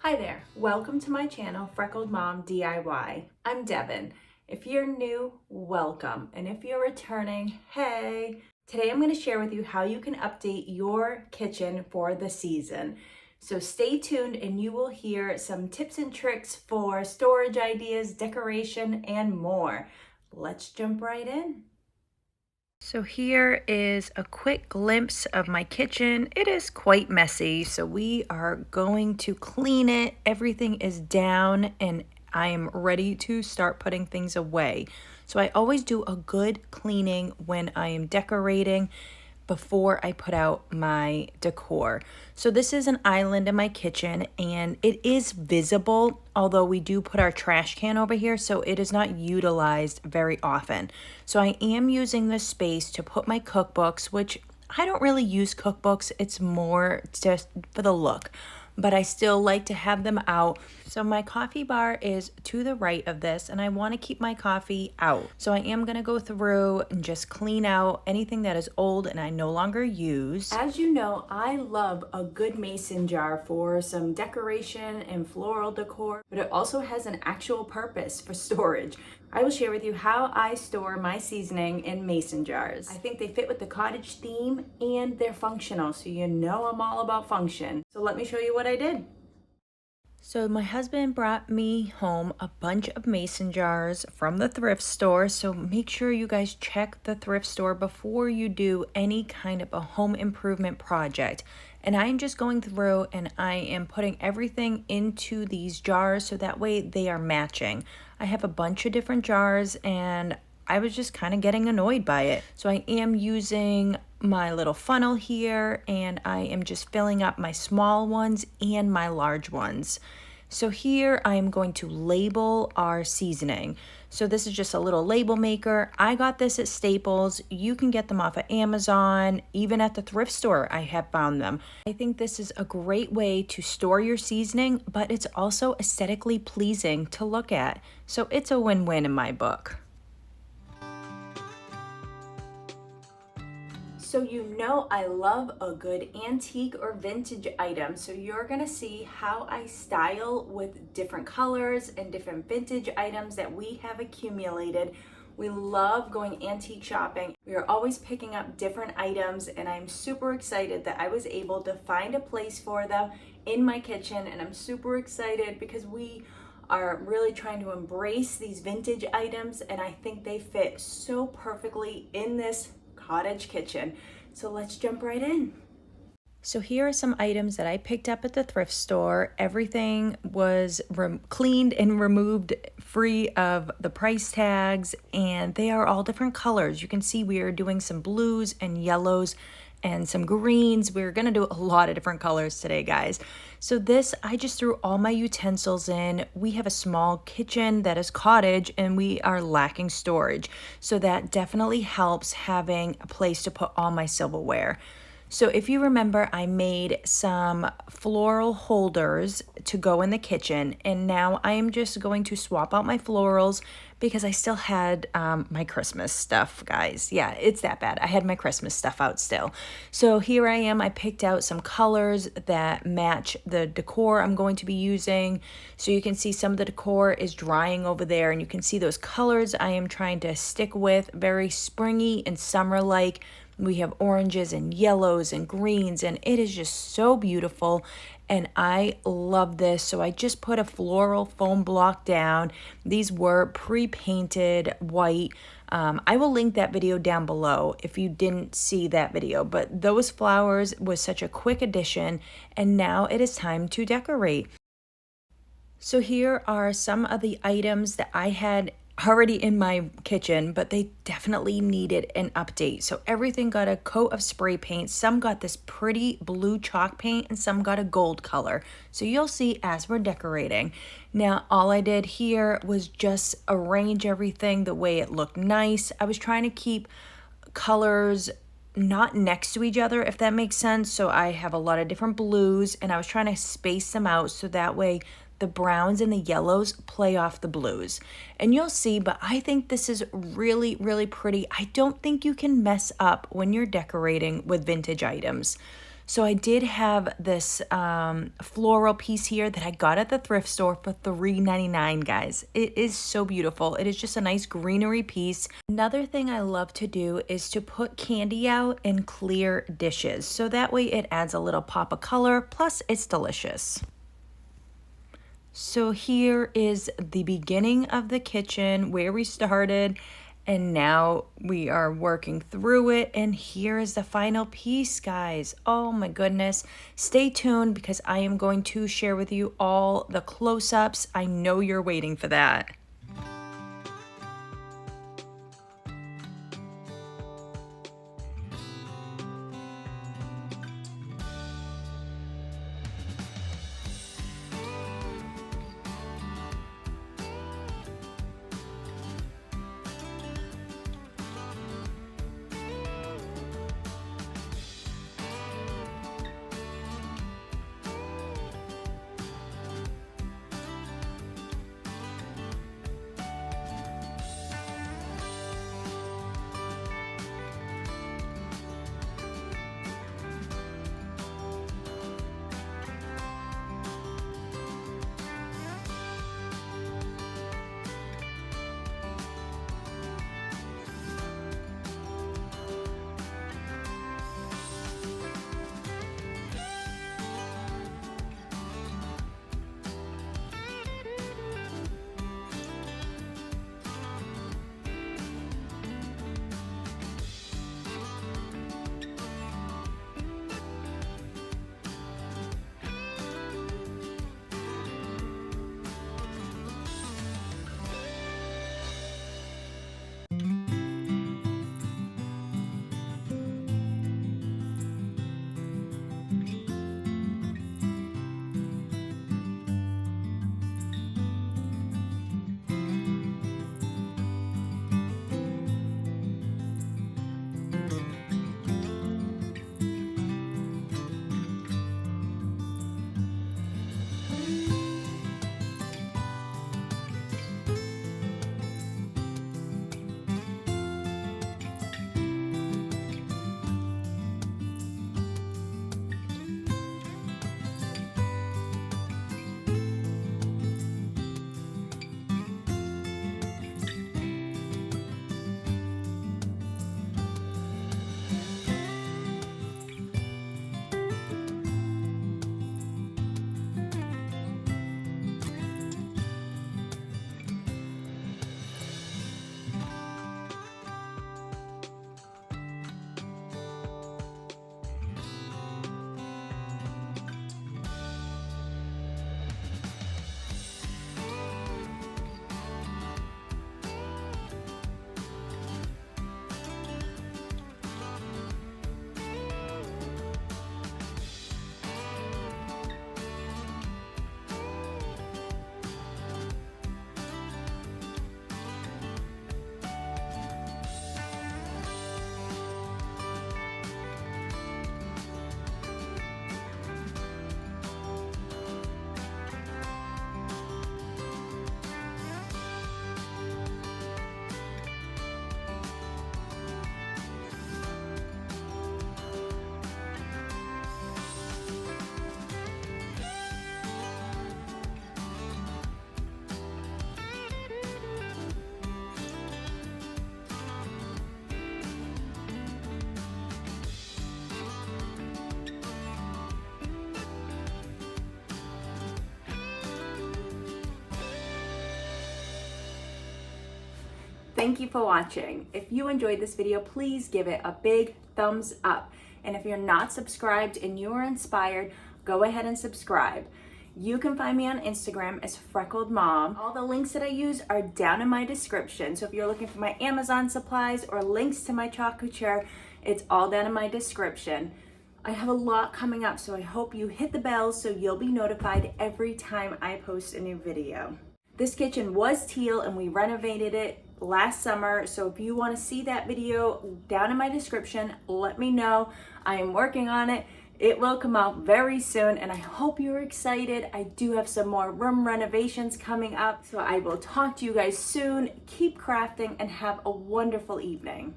Hi there, welcome to my channel, Freckled Mom DIY. I'm Devin. If you're new, welcome. And if you're returning, hey! Today I'm going to share with you how you can update your kitchen for the season. So stay tuned and you will hear some tips and tricks for storage ideas, decoration, and more. Let's jump right in. So here is a quick glimpse of my kitchen. It is quite messy, so we are going to clean it. Everything is down and I am ready to start putting things away. So I always do a good cleaning when I am decorating before I put out my decor. So this is an island in my kitchen and it is visible, although we do put our trash can over here, so it is not utilized very often. So I am using this space to put my cookbooks, which I don't really use cookbooks, it's more just for the look, but I still like to have them out. So my coffee bar is to the right of this and I want to keep my coffee out. So I am going to go through and just clean out anything that is old and I no longer use. As you know, I love a good mason jar for some decoration and floral decor, but it also has an actual purpose for storage. I will share with you how I store my seasoning in mason jars. I think they fit with the cottage theme and they're functional, so you know I'm all about function. So let me show you what I did. So my husband brought me home a bunch of mason jars from the thrift store. So make sure you guys check the thrift store before you do any kind of a home improvement project. And I'm just going through and I am putting everything into these jars so that way they are matching. I have a bunch of different jars and I was just kind of getting annoyed by it. So I am using my little funnel here and I am just filling up my small ones and my large ones. So here I'm going to label our seasoning. So this is just a little label maker. I got this at Staples. You can get them off of Amazon, even at the thrift store I have found them. I think this is a great way to store your seasoning, but it's also aesthetically pleasing to look at. So it's a win-win in my book. So you know I love a good antique or vintage item, so you're gonna see how I style with different colors and different vintage items that we have accumulated. We love going antique shopping. We are always picking up different items and I'm super excited that I was able to find a place for them in my kitchen, and I'm super excited because we are really trying to embrace these vintage items and I think they fit so perfectly in this cottage kitchen. So let's jump right in. So here are some items that I picked up at the thrift store. Everything was cleaned and removed free of the price tags, and they are all different colors. You can see we are doing some blues and yellows and some greens. We're gonna do a lot of different colors today, guys. So this, I just threw all my utensils in. We have a small kitchen that is cottage and we are lacking storage. So that definitely helps having a place to put all my silverware. So if you remember, I made some floral holders to go in the kitchen, and now I am just going to swap out my florals because I still had my Christmas stuff, guys. Yeah, it's that bad. I had my Christmas stuff out still. So here I am. I picked out some colors that match the decor I'm going to be using. So you can see some of the decor is drying over there, and you can see those colors I am trying to stick with, very springy and summer-like. We have oranges and yellows and greens, and it is just so beautiful, and I love this. So I just put a floral foam block down. These were pre-painted white. I will link that video down below if you didn't see that video, but those flowers was such a quick addition, and now it is time to decorate. So here are some of the items that I had already in my kitchen, but they definitely needed an update. So everything got a coat of spray paint. Some got this pretty blue chalk paint and some got a gold color. So you'll see as we're decorating. Now, all I did here was just arrange everything the way it looked nice. I was trying to keep colors not next to each other, if that makes sense. So I have a lot of different blues and I was trying to space them out so that way the browns and the yellows play off the blues. And you'll see, but I think this is really, really pretty. I don't think you can mess up when you're decorating with vintage items. So I did have this floral piece here that I got at the thrift store for $3.99, guys. It is so beautiful. It is just a nice greenery piece. Another thing I love to do is to put candy out in clear dishes. So that way it adds a little pop of color, plus it's delicious. So here is the beginning of the kitchen where we started, and now we are working through it, and here is the final piece, guys. Oh my goodness. Stay tuned because I am going to share with you all the close-ups. I know you're waiting for that. Thank you for watching. If you enjoyed this video, please give it a big thumbs up. And if you're not subscribed and you are inspired, go ahead and subscribe. You can find me on Instagram as Freckled Mom. All the links that I use are down in my description. So if you're looking for my Amazon supplies or links to my Couture, it's all down in my description. I have a lot coming up, so I hope you hit the bell so you'll be notified every time I post a new video. This kitchen was teal and we renovated it last summer, so if you want to see that video down in my description, let me know. I am working on it. It will come out very soon and I hope you're excited. I do have some more room renovations coming up, so I will talk to you guys soon. Keep crafting and have a wonderful evening.